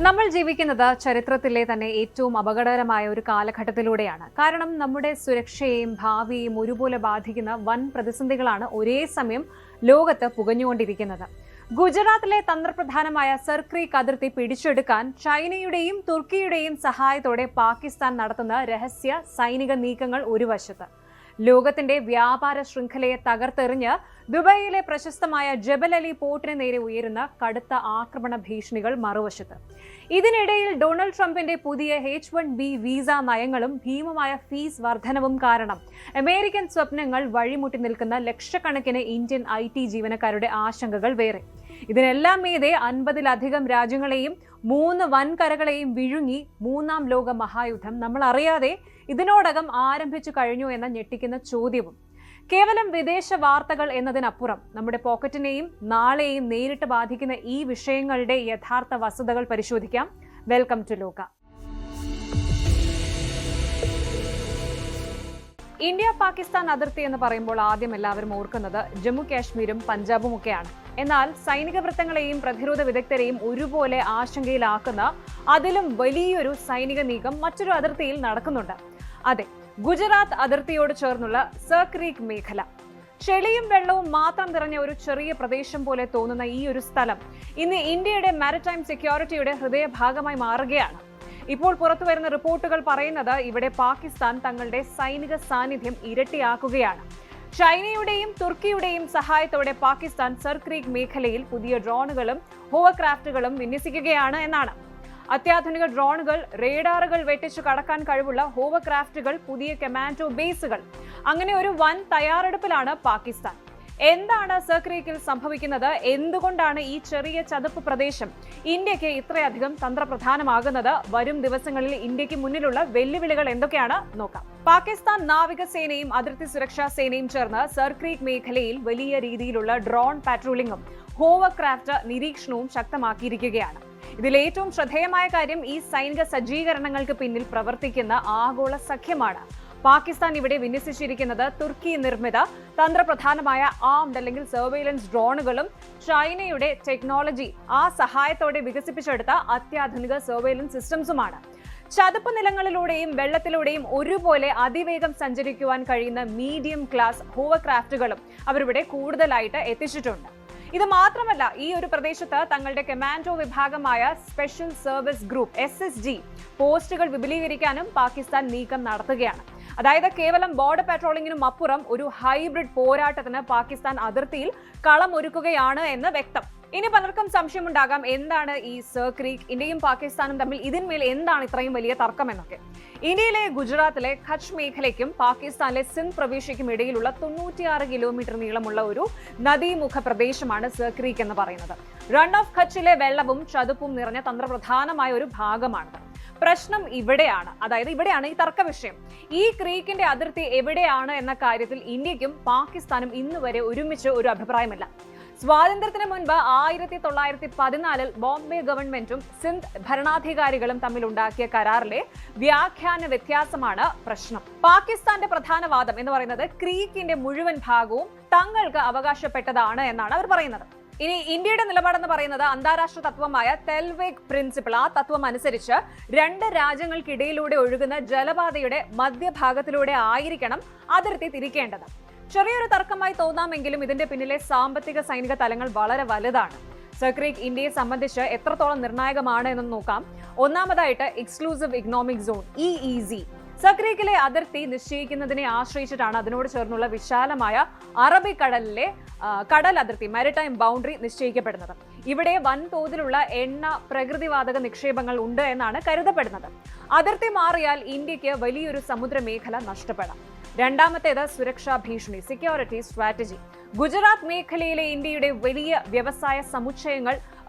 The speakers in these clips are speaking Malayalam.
നമ്മൾ ജീവിക്കുന്നത് ചരിത്രത്തിലെ തന്നെ ഏറ്റവും അപകടകരമായ ഒരു കാലഘട്ടത്തിലൂടെയാണ്. കാരണം നമ്മുടെ സുരക്ഷയെയും ഭാവിയെയും ഒരുപോലെ ബാധിക്കുന്ന വൻ പ്രതിസന്ധികളാണ് ഒരേ സമയം ലോകത്ത് പുകഞ്ഞുകൊണ്ടിരിക്കുന്നത്. ഗുജറാത്തിലെ തന്ത്രപ്രധാനമായ സർക്രീക്ക് അതിർത്തി പിടിച്ചെടുക്കാൻ ചൈനയുടെയും തുർക്കിയുടെയും സഹായത്തോടെ പാകിസ്ഥാൻ നടത്തുന്ന രഹസ്യ സൈനിക നീക്കങ്ങൾ ഒരു വശത്ത്, ലോകത്തിന്റെ വ്യാപാര ശൃംഖലയെ തകർത്തെറിഞ്ഞ് ദുബൈയിലെ പ്രശസ്തമായ ജബൽ അലി പോർട്ടിന് നേരെ ഉയരുന്ന കടുത്ത ആക്രമണ ഭീഷണികൾ മറുവശത്ത്. ഇതിനിടയിൽ ഡൊണാൾഡ് ട്രംപിന്റെ പുതിയ H-1B വിസ നയങ്ങളും ഭീമമായ ഫീസ് വർധനവും കാരണം അമേരിക്കൻ സ്വപ്നങ്ങൾ വഴിമുട്ടി നിൽക്കുന്ന ലക്ഷക്കണക്കിന് ഇന്ത്യൻ IT ജീവനക്കാരുടെ ആശങ്കകൾ വേറെ. ഇതിനെല്ലാം മീതെ 50-ലധികം രാജ്യങ്ങളെയും 3 വൻകരകളെയും വിഴുങ്ങി മൂന്നാം ലോക മഹായുദ്ധം നമ്മൾ അറിയാതെ ഇതിനോടകം ആരംഭിച്ചു കഴിഞ്ഞു എന്ന ഞെട്ടിക്കുന്ന ചോദ്യവും. കേവലം വിദേശ വാർത്തകൾ എന്നതിനപ്പുറം നമ്മുടെ പോക്കറ്റിനെയും നാളെയും നേരിട്ട് ബാധിക്കുന്ന ഈ വിഷയങ്ങളുടെ യഥാർത്ഥ വസ്തുതകൾ പരിശോധിക്കാം. വെൽക്കം ടു ലോക. ഇന്ത്യ പാകിസ്ഥാൻ അതിർത്തി എന്ന് പറയുമ്പോൾ ആദ്യം എല്ലാവരും ഓർക്കുന്നത് ജമ്മു കാശ്മീരും പഞ്ചാബും ഒക്കെയാണ്. എന്നാൽ സൈനിക വൃത്തങ്ങളെയും പ്രതിരോധ വിദഗ്ധരെയും ഒരുപോലെ ആശങ്കയിലാക്കുന്ന അതിലും വലിയൊരു സൈനിക നീക്കം മറ്റൊരു അതിർത്തിയിൽ നടക്കുന്നുണ്ട്. അതെ, ഗുജറാത്ത് അതിർത്തിയോട് ചേർന്നുള്ള സർക്രീക്ക് മേഖല. ചെളിയും വെള്ളവും മാത്രം നിറഞ്ഞ ഒരു ചെറിയ പ്രദേശം പോലെ തോന്നുന്ന ഈ ഒരു സ്ഥലം ഇന്ന് ഇന്ത്യയുടെ മാരിടൈം സെക്യൂരിറ്റിയുടെ ഹൃദയഭാഗമായി മാറുകയാണ്. ഇപ്പോൾ പുറത്തുവരുന്ന റിപ്പോർട്ടുകൾ പറയുന്നത് ഇവിടെ പാകിസ്ഥാൻ തങ്ങളുടെ സൈനിക സാന്നിധ്യം ഇരട്ടിയാക്കുകയാണ്. ചൈനയുടെയും തുർക്കിയുടെയും സഹായത്തോടെ പാകിസ്ഥാൻ സർക്രീക്ക് മേഖലയിൽ പുതിയ ഡ്രോണുകളും ഹോവർക്രാഫ്റ്റുകളും വിന്യസിക്കുകയാണ് എന്നാണ്. അത്യാധുനിക ഡ്രോണുകൾ, റേഡാറുകൾ വെട്ടിച്ചു കടക്കാൻ കഴിവുള്ള ഹോവർക്രാഫ്റ്റുകൾ, പുതിയ കമാൻഡോ ബേസുകൾ, അങ്ങനെ ഒരു വൻ തയ്യാറെടുപ്പിലാണ് പാകിസ്ഥാൻ. എന്താണ് സർക്രീക്കിൽ സംഭവിക്കുന്നത്? എന്തുകൊണ്ടാണ് ഈ ചെറിയ ചതുപ്പ് പ്രദേശം ഇന്ത്യക്ക് ഇത്രയധികം തന്ത്രപ്രധാനമാകുന്നത്? വരും ദിവസങ്ങളിൽ ഇന്ത്യക്ക് മുന്നിലുള്ള വെല്ലുവിളികൾ എന്തൊക്കെയാണ് നോക്കാം. പാകിസ്ഥാൻ നാവികസേനയും അതിർത്തി സുരക്ഷാ സേനയും ചേർന്ന് സർക്രീക്ക് മേഖലയിൽ വലിയ രീതിയിലുള്ള ഡ്രോൺ പാട്രോളിംഗും ഹോവർക്രാഫ്റ്റ് നിരീക്ഷണവും ശക്തമാക്കിയിരിക്കുകയാണ്. ഇതിൽ ഏറ്റവും ശ്രദ്ധേയമായ കാര്യം ഈ സൈനിക സജ്ജീകരണങ്ങൾക്ക് പിന്നിൽ പ്രവർത്തിക്കുന്ന ആഗോള സഖ്യമാണ്. പാകിസ്ഥാൻ ഇവിടെ വിന്യസിച്ചിരിക്കുന്നത് തുർക്കി നിർമ്മിത തന്ത്രപ്രധാനമായ ആംഡ് അല്ലെങ്കിൽ സർവൈലൻസ് ഡ്രോണുകളും ചൈനയുടെ ടെക്നോളജി ആ സഹായത്തോടെ വികസിപ്പിച്ചെടുത്ത അത്യാധുനിക സർവൈലൻസ് സിസ്റ്റംസുമാണ്. ചതുപ്പ് നിലങ്ങളിലൂടെയും വെള്ളത്തിലൂടെയും ഒരുപോലെ അതിവേഗം സഞ്ചരിക്കുവാൻ കഴിയുന്ന മീഡിയം ക്ലാസ് ഹോവർക്രാഫ്റ്റുകളും അവരിവിടെ കൂടുതലായിട്ട് എത്തിച്ചിട്ടുണ്ട്. ഇത് മാത്രമല്ല, ഈ ഒരു പ്രദേശത്ത് തങ്ങളുടെ കമാൻഡോ വിഭാഗമായ സ്പെഷ്യൽ സർവീസ് ഗ്രൂപ്പ് SSG പോസ്റ്റുകൾ വിപുലീകരിക്കാനും പാകിസ്ഥാൻ നീക്കം നടത്തുകയാണ്. അതായത് കേവലം ബോർഡർ പാട്രോളിംഗിനും അപ്പുറം ഒരു ഹൈബ്രിഡ് പോരാട്ടത്തിന് പാകിസ്ഥാൻ അതിർത്തിയിൽ കളമൊരുക്കുകയാണ് എന്ന് വ്യക്തം. ഇനി പലർക്കും സംശയമുണ്ടാകാം, എന്താണ് ഈ സർക്രീക്ക്, ഇന്ത്യയും പാകിസ്ഥാനും തമ്മിൽ ഇതിന്മേൽ എന്താണ് ഇത്രയും വലിയ തർക്കം എന്നൊക്കെ. ഇന്ത്യയിലെ ഗുജറാത്തിലെ കച്ച് മേഖലയ്ക്കും പാകിസ്ഥാനിലെ സിന്ധ് പ്രവിശ്യയ്ക്കും ഇടയിലുള്ള 96 കിലോമീറ്റർ നീളമുള്ള ഒരു നദീമുഖ പ്രദേശമാണ് സർക്രീക്ക് എന്ന് പറയുന്നത്. റൺ ഓഫ് കച്ചിലെ വെള്ളവും ചതുപ്പും നിറഞ്ഞ തന്ത്രപ്രധാനമായ ഒരു ഭാഗമാണത്. പ്രശ്നം ഇവിടെയാണ്, അതായത് ഇവിടെയാണ് ഈ തർക്ക വിഷയം. ഈ ക്രീക്കിന്റെ അതിർത്തി എവിടെയാണ് എന്ന കാര്യത്തിൽ ഇന്ത്യക്കും പാകിസ്ഥാനും ഇന്നുവരെ ഒരുമിച്ച് ഒരു അഭിപ്രായമില്ല. സ്വാതന്ത്ര്യത്തിന് മുൻപ് 1914 ബോംബെ ഗവൺമെന്റും സിന്ധ് ഭരണാധികാരികളും തമ്മിൽ ഉണ്ടാക്കിയ കരാറിലെ വ്യാഖ്യാന വ്യത്യാസമാണ് പ്രശ്നം. പാകിസ്ഥാന്റെ പ്രധാന വാദം എന്ന് പറയുന്നത് ക്രീക്കിന്റെ മുഴുവൻ ഭാഗവും തങ്ങൾക്ക് അവകാശപ്പെട്ടതാണ് എന്നാണ് അവർ പറയുന്നത്. ഇനി ഇന്ത്യയുടെ നിലപാടെന്ന് പറയുന്നത് അന്താരാഷ്ട്ര തത്വമായ തെൽവേഗ് പ്രിൻസിപ്പിൾ, ആ തത്വം അനുസരിച്ച് 2 രാജ്യങ്ങൾക്കിടയിലൂടെ ഒഴുകുന്ന ജലപാതയുടെ മധ്യഭാഗത്തിലൂടെ ആയിരിക്കണം അതിർത്തി തിരിക്കേണ്ടത്. ചെറിയൊരു തർക്കമായി തോന്നാമെങ്കിലും ഇതിന്റെ പിന്നിലെ സാമ്പത്തിക സൈനിക തലങ്ങൾ വളരെ വലുതാണ്. സർക്രീക്ക് ഇന്ത്യയെ സംബന്ധിച്ച് എത്രത്തോളം നിർണായകമാണ് എന്ന് നോക്കാം. ഒന്നാമതായിട്ട് എക്സ്ക്ലൂസീവ് ഇക്കണോമിക് സോൺ EEZ. സർക്രീക്കിലെ അതിർത്തി നിശ്ചയിക്കുന്നതിനെ ആശ്രയിച്ചിട്ടാണ് അതിനോട് ചേർന്നുള്ള വിശാലമായ അറബിക്കടലിലെ കടൽ അതിർത്തി മാരിടൈം ബൗണ്ടറി നിശ്ചയിക്കപ്പെടുന്നത്. ഇവിടെ വൻതോതിലുള്ള എണ്ണ, പ്രകൃതിവാതക നിക്ഷേപങ്ങൾ ഉണ്ട് എന്നാണ് കരുതപ്പെടുന്നത്. അതിർത്തി മാറിയാൽ ഇന്ത്യക്ക് വലിയൊരു സമുദ്രമേഖല നഷ്ടപ്പെടാം. രണ്ടാമത്തേത് സുരക്ഷാ ഭീഷണി, സെക്യൂരിറ്റി സ്ട്രാറ്റജി. ഗുജറാത്ത് മേഖലയിലെ ഇന്ത്യയുടെ വലിയ വ്യവസായ സമുച്ചയങ്ങൾ,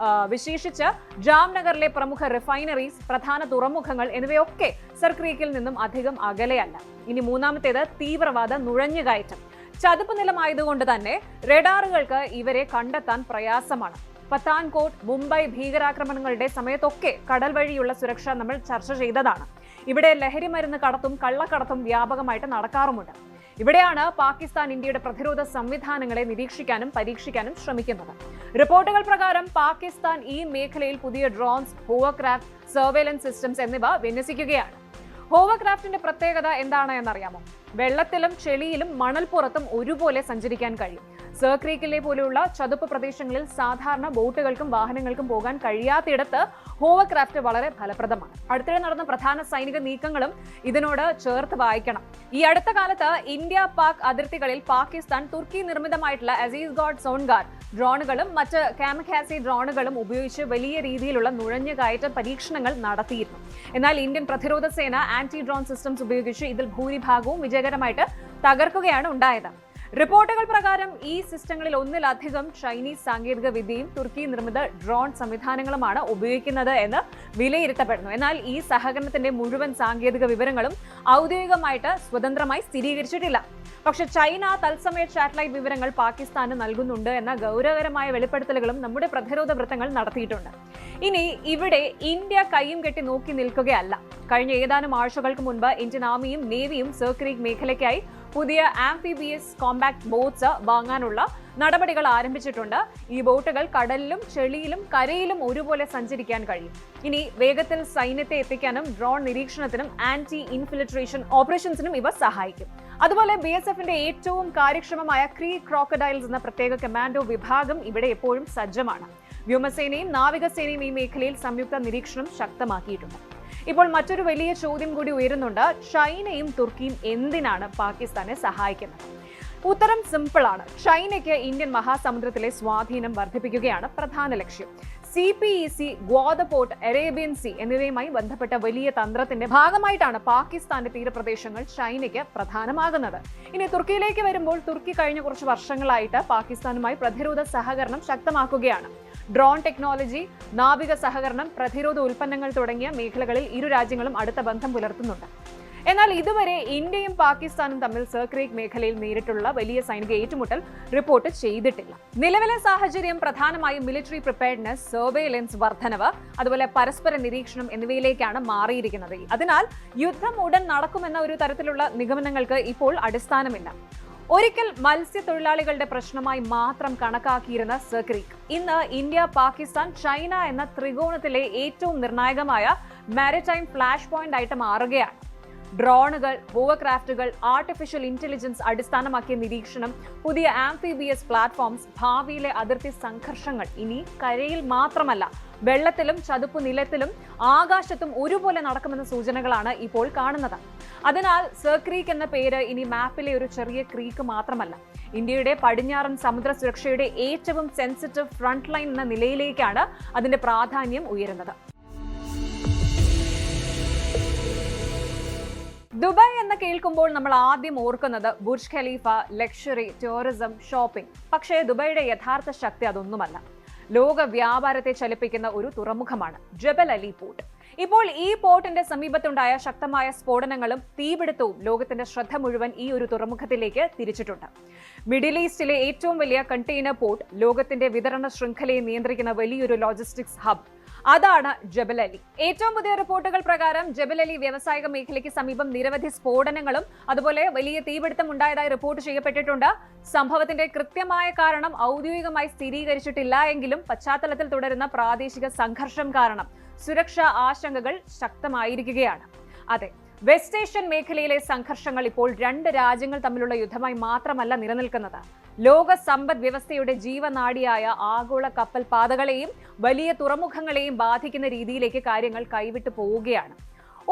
വിശേഷിച്ച് ജാംനഗറിലെ പ്രമുഖ റിഫൈനറീസ്, പ്രധാന തുറമുഖങ്ങൾ എന്നിവയൊക്കെ സർക്രീക്കിൽ നിന്നും അധികം അകലെയല്ല. ഇനി മൂന്നാമത്തേത് തീവ്രവാദ നുഴഞ്ഞുകയറ്റം. ചതുപ്പ് നിലമായതുകൊണ്ട് തന്നെ റഡാറുകൾക്ക് ഇവരെ കണ്ടെത്താൻ പ്രയാസമാണ്. പത്താൻകോട്ട്, മുംബൈ ഭീകരാക്രമണങ്ങളുടെ സമയത്തൊക്കെ കടൽ വഴിയുള്ള സുരക്ഷ നമ്മൾ ചർച്ച ചെയ്തതാണ്. ഇവിടെ ലഹരി മരുന്ന് കടത്തും കള്ളക്കടത്തും വ്യാപകമായിട്ട് നടക്കാറുമുണ്ട്. ഇവിടെയാണ് പാകിസ്ഥാൻ ഇന്ത്യയുടെ പ്രതിരോധ സംവിധാനങ്ങളെ നിരീക്ഷിക്കാനും പരീക്ഷിക്കാനും ശ്രമിക്കുന്നത്. റിപ്പോർട്ടുകൾ പ്രകാരം പാകിസ്ഥാൻ ഈ മേഖലയിൽ പുതിയ ഡ്രോൺസ്, ഹോവർക്രാഫ്റ്റ്, സർവേലൻസ് സിസ്റ്റംസ് എന്നിവ വിന്യസിക്കുകയാണ്. ഹോവർക്രാഫ്റ്റിന്റെ പ്രത്യേകത എന്താണ് എന്നറിയാമോ? വെള്ളത്തിലും ചെളിയിലും മണൽപ്പുറത്തും ഒരുപോലെ സഞ്ചരിക്കാൻ കഴിയും. സർക്രീക്കിലെ പോലെയുള്ള ചതുപ്പ് പ്രദേശങ്ങളിൽ സാധാരണ ബോട്ടുകൾക്കും വാഹനങ്ങൾക്കും പോകാൻ കഴിയാത്തിടത്ത് ഹോവർക്രാഫ്റ്റ് വളരെ ഫലപ്രദമാണ്. അടുത്തിടെ നടന്ന പ്രധാന സൈനിക നീക്കങ്ങളും ഇതിനോട് ചേർത്ത് വായിക്കണം. ഈ അടുത്ത കാലത്ത് ഇന്ത്യ പാക് അതിർത്തികളിൽ പാകിസ്ഥാൻ തുർക്കി നിർമ്മിതമായിട്ടുള്ള അസീസ് ഗാർഡ് സോൺഗാർ ഡ്രോണുകളും മറ്റ് കാമക്കാസി ഡ്രോണുകളും ഉപയോഗിച്ച് വലിയ രീതിയിലുള്ള നുഴഞ്ഞുകയറ്റ പരീക്ഷണങ്ങൾ നടത്തിയിരുന്നു. എന്നാൽ ഇന്ത്യൻ പ്രതിരോധ സേന ആന്റി ഡ്രോൺ സിസ്റ്റംസ് ഉപയോഗിച്ച് ഇതിൽ ഭൂരിഭാഗവും വിജയകരമായിട്ട് തകർക്കുകയാണ് ഉണ്ടായത്. റിപ്പോർട്ടുകൾ പ്രകാരം ഈ സിസ്റ്റങ്ങളിൽ ഒന്നിലധികം ചൈനീസ് സാങ്കേതിക വിദ്യയും തുർക്കി നിർമ്മിത ഡ്രോൺ സംവിധാനങ്ങളുമാണ് ഉപയോഗിക്കുന്നത് എന്ന് വിലയിരുത്തപ്പെടുന്നു. എന്നാൽ ഈ സഹകരണത്തിന്റെ മുഴുവൻ സാങ്കേതിക വിവരങ്ങളും ഔദ്യോഗികമായിട്ട് സ്വതന്ത്രമായി സ്ഥിരീകരിച്ചിട്ടില്ല. പക്ഷേ ചൈന തത്സമയ സാറ്റലൈറ്റ് വിവരങ്ങൾ പാകിസ്ഥാന് നൽകുന്നുണ്ട് എന്ന ഗൗരവകരമായ വെളിപ്പെടുത്തലുകളും നമ്മുടെ പ്രതിരോധ വൃത്തങ്ങൾ നടത്തിയിട്ടുണ്ട്. ഇനി ഇവിടെ ഇന്ത്യ കൈയും കെട്ടി നോക്കി നിൽക്കുകയല്ല. കഴിഞ്ഞ ഏതാനും ആഴ്ചകൾക്ക് മുൻപ് ഇന്ത്യൻ ആർമിയും നേവിയും സർക്രീക്ക് മേഖലയ്ക്കായി പുതിയ ആംഫിബിയസ് കോമ്പാക്ട് ബോട്ട്സ് വാങ്ങാനുള്ള നടപടികൾ ആരംഭിച്ചിട്ടുണ്ട്. ഈ ബോട്ടുകൾ കടലിലും ചെളിയിലും കരയിലും ഒരുപോലെ സഞ്ചരിക്കാൻ കഴിയും. ഇനി വേഗത്തിൽ സൈന്യത്തെ എത്തിക്കാനും ഡ്രോൺ നിരീക്ഷണത്തിനും ആന്റി ഇൻഫിൽട്രേഷൻ ഓപ്പറേഷൻസിനും ഇവ സഹായിക്കും. അതുപോലെ BSFന്റെ ഏറ്റവും കാര്യക്ഷമമായ ക്രോക്കഡൈൽസ് എന്ന പ്രത്യേക കമാൻഡോ വിഭാഗം ഇവിടെ എപ്പോഴും സജ്ജമാണ്. വ്യോമസേനയും നാവികസേനയും ഈ മേഖലയിൽ സംയുക്ത നിരീക്ഷണം ശക്തമാക്കിയിട്ടുണ്ട്. ഇപ്പോൾ മറ്റൊരു വലിയ ചോദ്യം കൂടി ഉയരുന്നുണ്ട്. ചൈനയും തുർക്കിയും എന്തിനാണ് പാകിസ്ഥാനെ സഹായിക്കുന്നത്? ഉത്തരം സിമ്പിൾ ആണ്. ചൈനയ്ക്ക് ഇന്ത്യൻ മഹാസമുദ്രത്തിലെ സ്വാധീനം വർദ്ധിപ്പിക്കുകയാണ് പ്രധാന ലക്ഷ്യം. CPEC, ഗ്വാദ പോർട്ട്, അറേബ്യൻ സീ എന്നിവയുമായി ബന്ധപ്പെട്ട വലിയ തന്ത്രത്തിന്റെ ഭാഗമായിട്ടാണ് പാകിസ്ഥാന്റെ തീരപ്രദേശങ്ങൾ ചൈനയ്ക്ക് പ്രധാനമാകുന്നത്. ഇനി തുർക്കിയിലേക്ക് വരുമ്പോൾ, തുർക്കി കഴിഞ്ഞ കുറച്ച് വർഷങ്ങളായിട്ട് പാകിസ്ഥാനുമായി പ്രതിരോധ സഹകരണം ശക്തമാക്കുകയാണ്. ഡ്രോൺ ടെക്നോളജി, നാവിക സഹകരണം, പ്രതിരോധ ഉൽപ്പന്നങ്ങൾ തുടങ്ങിയ മേഖലകളിൽ ഇരു രാജ്യങ്ങളും അടുത്ത ബന്ധം പുലർത്തുന്നുണ്ട്. എന്നാൽ ഇതുവരെ ഇന്ത്യയും പാകിസ്ഥാനും തമ്മിൽ സർക്രീക്ക് മേഖലയിൽ നേരിട്ടുള്ള വലിയ സൈനിക ഏറ്റുമുട്ടൽ റിപ്പോർട്ട് ചെയ്തിട്ടില്ല. നിലവിലെ സാഹചര്യം പ്രധാനമായും മിലിറ്ററി പ്രിപ്പയർഡ്നെസ്, സർവേലൻസ് വർധനവ്, അതുപോലെ പരസ്പര നിരീക്ഷണം എന്നിവയിലേക്കാണ് മാറിയിരിക്കുന്നത്. അതിനാൽ യുദ്ധം ഉടൻ നടക്കുമെന്ന ഒരു തരത്തിലുള്ള നിഗമനങ്ങൾക്ക് ഇപ്പോൾ അടിസ്ഥാനമില്ല. ഒരിക്കൽ മത്സ്യത്തൊഴിലാളികളുടെ പ്രശ്നമായി മാത്രം കണക്കാക്കിയിരുന്ന സർക്രീക്ക് ഇന്ന് ഇന്ത്യ, പാകിസ്ഥാൻ, ചൈന എന്ന ത്രികോണത്തിലെ ഏറ്റവും നിർണായകമായ മാരിടൈം ഫ്ലാഷ് പോയിന്റ് ആയിട്ട് മാറുകയാണ്. ഡ്രോണുകൾ, ഹോവർക്രാഫ്റ്റുകൾ, ആർട്ടിഫിഷ്യൽ ഇന്റലിജൻസ് അടിസ്ഥാനമാക്കിയ നിരീക്ഷണം, പുതിയ ആംഫിബിയസ് പ്ലാറ്റ്ഫോംസ്, ഭാവിയിലെ അതിർത്തി സംഘർഷങ്ങൾ ഇനി കരയിൽ മാത്രമല്ല വെള്ളത്തിലും ചതുപ്പു നിലത്തിലും ആകാശത്തും ഒരുപോലെ നടക്കുമെന്ന സൂചനകളാണ് ഇപ്പോൾ കാണുന്നത്. അതിനാൽ സർക്രീക്ക് എന്ന പേര് ഇനി മാപ്പിലെ ഒരു ചെറിയ ക്രീക്ക് മാത്രമല്ല, ഇന്ത്യയുടെ പടിഞ്ഞാറൻ സമുദ്ര സുരക്ഷയുടെ ഏറ്റവും സെൻസിറ്റീവ് ഫ്രണ്ട് ലൈൻ എന്ന നിലയിലേക്കാണ് അതിന്റെ പ്രാധാന്യം ഉയരുന്നത്. ദുബായ് എന്ന് കേൾക്കുമ്പോൾ നമ്മൾ ആദ്യം ഓർക്കുന്നത് Burj Khalifa, luxury, tourism, shopping. പക്ഷേ ദുബായിയുടെ യഥാർത്ഥ ശക്തി അതൊന്നുമല്ല. ലോക വ്യാപാരത്തെ ചലിപ്പിക്കുന്ന ഒരു തുറമുഖമാണ് ജബൽ അലി പോർട്ട്. ഇപ്പോൾ ഈ പോർട്ടിന്റെ സമീപത്തുണ്ടായ ശക്തമായ സ്ഫോടനങ്ങളും തീപിടുത്തവും ലോകത്തിന്റെ ശ്രദ്ധ മുഴുവൻ ഈ ഒരു തുറമുഖത്തിലേക്ക് തിരിച്ചിട്ടുണ്ട്. മിഡിൽ ഈസ്റ്റിലെ ഏറ്റവും വലിയ കണ്ടെയ്നർ പോർട്ട്, ലോകത്തിന്റെ വിതരണ ശൃംഖലയെ നിയന്ത്രിക്കുന്ന വലിയൊരു ലോജിസ്റ്റിക്സ് ഹബ്, അതാണ് ജബൽ അലി. ഏറ്റവും പുതിയ റിപ്പോർട്ടുകൾ പ്രകാരം ജബൽ അലി വ്യാവസായിക മേഖലയ്ക്ക് സമീപം നിരവധി സ്ഫോടനങ്ങളും അതുപോലെ വലിയ തീപിടുത്തം ഉണ്ടായതായി റിപ്പോർട്ട് ചെയ്യപ്പെട്ടിട്ടുണ്ട്. സംഭവത്തിന്റെ കൃത്യമായ കാരണം ഔദ്യോഗികമായി സ്ഥിരീകരിച്ചിട്ടില്ല എങ്കിലും പശ്ചാത്തലത്തിൽ തുടരുന്ന പ്രാദേശിക സംഘർഷം കാരണം സുരക്ഷാ ആശങ്കകൾ ശക്തമായിരിക്കുകയാണ്. അതെ, വെസ്റ്റ് ഏഷ്യൻ മേഖലയിലെ സംഘർഷങ്ങൾ ഇപ്പോൾ രണ്ട് രാജ്യങ്ങൾ തമ്മിലുള്ള യുദ്ധമായി മാത്രമല്ല നിലനിൽക്കുന്നത്. ലോക സമ്പദ് വ്യവസ്ഥയുടെ ജീവനാഡിയായ ആഗോള കപ്പൽ പാതകളെയും വലിയ തുറമുഖങ്ങളെയും ബാധിക്കുന്ന രീതിയിലേക്ക് കാര്യങ്ങൾ കൈവിട്ടു പോവുകയാണ്.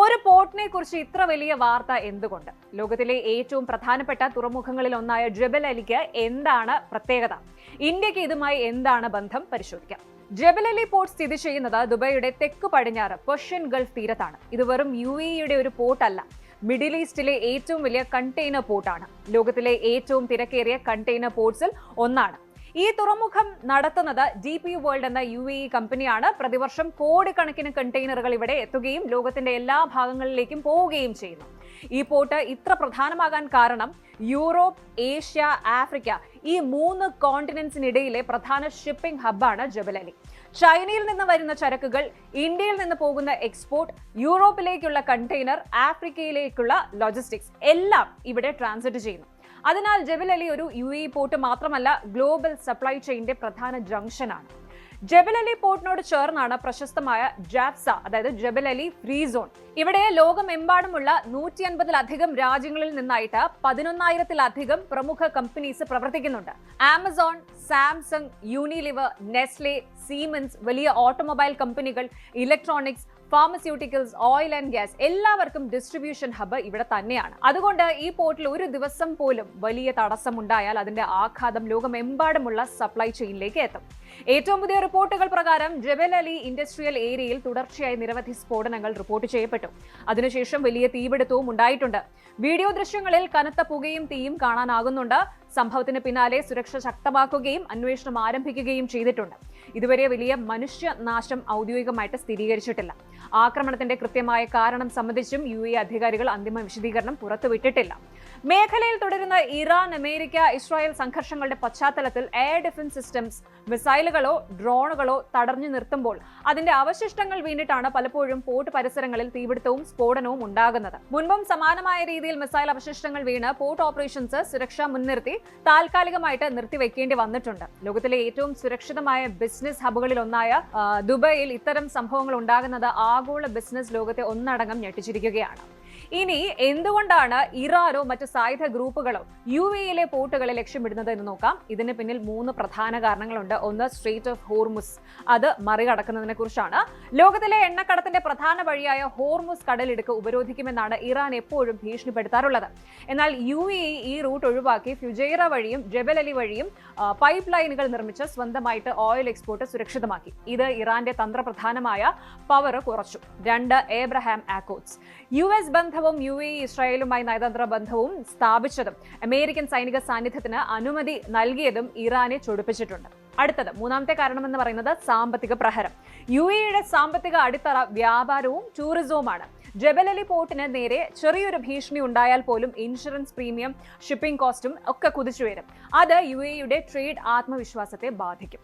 ഒരു പോർട്ടിനെ കുറിച്ച് ഇത്ര വലിയ വാർത്ത എന്തുകൊണ്ട്? ലോകത്തിലെ ഏറ്റവും പ്രധാനപ്പെട്ട തുറമുഖങ്ങളിൽ ഒന്നായ ജബൽ അലിക്ക് എന്താണ് പ്രത്യേകത? ഇന്ത്യക്ക് ഇതുമായി എന്താണ് ബന്ധം? പരിശോധിക്കാം. ജബൽ അലി പോർട്ട് സ്ഥിതി ചെയ്യുന്നത് ദുബായിയുടെ തെക്ക് പടിഞ്ഞാറ് പേർഷ്യൻ ഗൾഫ് തീരത്താണ്. ഇത് വെറും UAEയുടെ ഒരു പോർട്ടല്ല, മിഡിൽ ഈസ്റ്റിലെ ഏറ്റവും വലിയ കണ്ടെയ്നർ പോർട്ടാണ്. ലോകത്തിലെ ഏറ്റവും തിരക്കേറിയ കണ്ടെയ്നർ പോർട്ട്സിൽ ഒന്നാണ്. ഈ തുറമുഖം നടത്തുന്നത് DP World എന്ന UAE കമ്പനിയാണ്. പ്രതിവർഷം കോടിക്കണക്കിന് കണ്ടെയ്നറുകൾ ഇവിടെ എത്തുകയും ലോകത്തിന്റെ എല്ലാ ഭാഗങ്ങളിലേക്കും പോവുകയും ചെയ്യുന്നു. ഈ പോർട്ട് ഇത്ര പ്രധാനമാകാൻ കാരണം യൂറോപ്പ്, ഏഷ്യ, ആഫ്രിക്ക ഈ 3 കോണ്ടിനെന്റ്സിനിടയിലെ പ്രധാന ഷിപ്പിംഗ് ഹബ്ബാണ് ജബൽ അലി. ചൈനയിൽ നിന്ന് വരുന്ന ചരക്കുകൾ, ഇന്ത്യയിൽ നിന്ന് പോകുന്ന എക്സ്പോർട്ട്, യൂറോപ്പിലേക്കുള്ള കണ്ടെയ്നർ, ആഫ്രിക്കയിലേക്കുള്ള ലോജിസ്റ്റിക്സ് എല്ലാം ഇവിടെ ട്രാൻസിറ്റ് ചെയ്യുന്നു. അതിനാൽ ജബൽ അലി ഒരു UAE പോർട്ട് മാത്രമല്ല, ഗ്ലോബൽ സപ്ലൈ ചെയിന്റെ പ്രധാന ജംഗ്ഷനാണ്. ജബൽ അലി പോർട്ടിനോട് ചേർന്നാണ് പ്രശസ്തമായ ജാഫ്സ, അതായത് ജബൽ അലി ഫ്രീ സോൺ. ഇവിടെ ലോകമെമ്പാടുമുള്ള 150-ലധികം രാജ്യങ്ങളിൽ നിന്നായിട്ട് 11,000-ലധികം പ്രമുഖ കമ്പനീസ് പ്രവർത്തിക്കുന്നുണ്ട്. Amazon, Samsung, Unilever, Nestle, siemens, വലിയ ഓട്ടോമൊബൈൽ കമ്പനികൾ, electronics, pharmaceuticals, oil and gas, എല്ലാവർക്കും ഡിസ്ട്രിബ്യൂഷൻ ഹബ്ബ് ഇവിടെ തന്നെയാണ്. അതുകൊണ്ട് ഈ പോർട്ടിൽ ഒരു ദിവസം പോലും വലിയ തടസ്സമുണ്ടായാൽ അതിന്റെ ആഘാതം ലോകമെമ്പാടുമുള്ള സപ്ലൈ ചെയിനിലേക്ക് എത്തും. ഏറ്റവും പുതിയ റിപ്പോർട്ടുകൾ പ്രകാരം ജബൽ അലി ഇൻഡസ്ട്രിയൽ ഏരിയയിൽ തുടർച്ചയായി നിരവധി സ്ഫോടനങ്ങൾ റിപ്പോർട്ട് ചെയ്യപ്പെട്ടു. അതിനുശേഷം വലിയ തീപിടുത്തവും ഉണ്ടായിട്ടുണ്ട്. വീഡിയോ ദൃശ്യങ്ങളിൽ കനത്ത പുകയും തീയും കാണാനാകുന്നുണ്ട്. സംഭവത്തിന് പിന്നാലെ സുരക്ഷ ശക്തമാക്കുകയും അന്വേഷണം ആരംഭിക്കുകയും ചെയ്തിട്ടുണ്ട്. ഇതുവരെ വലിയ മനുഷ്യനാശം ഔദ്യോഗികമായിട്ട് സ്ഥിരീകരിച്ചിട്ടില്ല. ആക്രമണത്തിന്റെ കൃത്യമായ കാരണം സംബന്ധിച്ചും UAE അധികാരികൾ അന്തിമ വിശദീകരണം പുറത്തുവിട്ടിട്ടില്ല. മേഖലയിൽ തുടരുന്ന ഇറാൻ, അമേരിക്ക, ഇസ്രായേൽ സംഘർഷങ്ങളുടെ പശ്ചാത്തലത്തിൽ എയർ ഡിഫൻസ് സിസ്റ്റംസ്, മിസൈലുകളോ ഡ്രോണുകളോ തടഞ്ഞു നിർത്തുമ്പോൾ അതിന്റെ അവശിഷ്ടങ്ങൾ വീണിട്ടാണ് പലപ്പോഴും പോർട്ട് പരിസരങ്ങളിൽ തീപിടുത്തവും സ്ഫോടനവും ഉണ്ടാകുന്നത്. മുൻപും സമാനമായ രീതിയിൽ മിസൈൽ അവശിഷ്ടങ്ങൾ വീണ് പോർട്ട് ഓപ്പറേഷൻസ് സുരക്ഷ മുൻനിർത്തി താൽക്കാലികമായിട്ട് നിർത്തിവെക്കേണ്ടി വന്നിട്ടുണ്ട്. ലോകത്തിലെ ഏറ്റവും സുരക്ഷിതമായ ബിസിനസ് ഹബുകളിൽ ഒന്നായ ദുബൈയിൽ ഇത്തരം സംഭവങ്ങൾ ഉണ്ടാകുന്നത് ആഗോള ബിസിനസ് ലോകത്തെ ഒന്നടങ്കം ഞെട്ടിച്ചിരിക്കുകയാണ്. ഇനി എന്തുകൊണ്ടാണ് ഇറാനോ മറ്റ് സായുധ ഗ്രൂപ്പുകളോ UAEയിലെ പോർട്ടുകളെ ലക്ഷ്യമിടുന്നത് എന്ന് നോക്കാം. ഇതിന് പിന്നിൽ 3 പ്രധാന കാരണങ്ങളുണ്ട്. ഒന്ന്, സ്ട്രെയിറ്റ് ഓഫ് ഹോർമുസ്, അത് മറികടക്കുന്നതിനെ കുറിച്ചാണ്. ലോകത്തിലെ എണ്ണക്കടത്തിന്റെ പ്രധാന വഴിയായ ഹോർമുസ് കടലിടുക്ക് ഉപരോധിക്കുമെന്നാണ് ഇറാൻ എപ്പോഴും ഭീഷണിപ്പെടുത്താറുള്ളത്. എന്നാൽ UAE ഈ റൂട്ട് ഒഴിവാക്കി ഫുജൈറ വഴിയും ജബൽ അലി വഴിയും പൈപ്പ് ലൈനുകൾ നിർമ്മിച്ച് സ്വന്തമായിട്ട് ഓയിൽ എക്സ്പോർട്ട് സുരക്ഷിതമാക്കി. ഇത് ഇറാന്റെ തന്ത്രപ്രധാനമായ പവർ കുറച്ചു. 2, ഏബ്രഹാം അക്കോർഡ്സ്. US ബന്ധവും UAE ഇസ്രായേലുമായി നയതന്ത്ര ബന്ധവും സ്ഥാപിച്ചതും അമേരിക്കൻ സൈനിക സാന്നിധ്യത്തിന് അനുമതി നൽകിയതും ഇറാനെ ചൊടിപ്പിച്ചിട്ടുണ്ട്. അടുത്തത്, മൂന്നാമത്തെ കാരണം എന്ന് പറയുന്നത് സാമ്പത്തിക പ്രഹരം. UAEയുടെ സാമ്പത്തിക അടിത്തറ വ്യാപാരവും ടൂറിസവുമാണ്. ജബൽ അലി പോർട്ടിന് നേരെ ചെറിയൊരു ഭീഷണി ഉണ്ടായാൽ പോലും ഇൻഷുറൻസ് പ്രീമിയം, ഷിപ്പിംഗ് കോസ്റ്റും ഒക്കെ കുതിച്ചുയരും. അത് UAEയുടെ ട്രേഡ് ആത്മവിശ്വാസത്തെ ബാധിക്കും.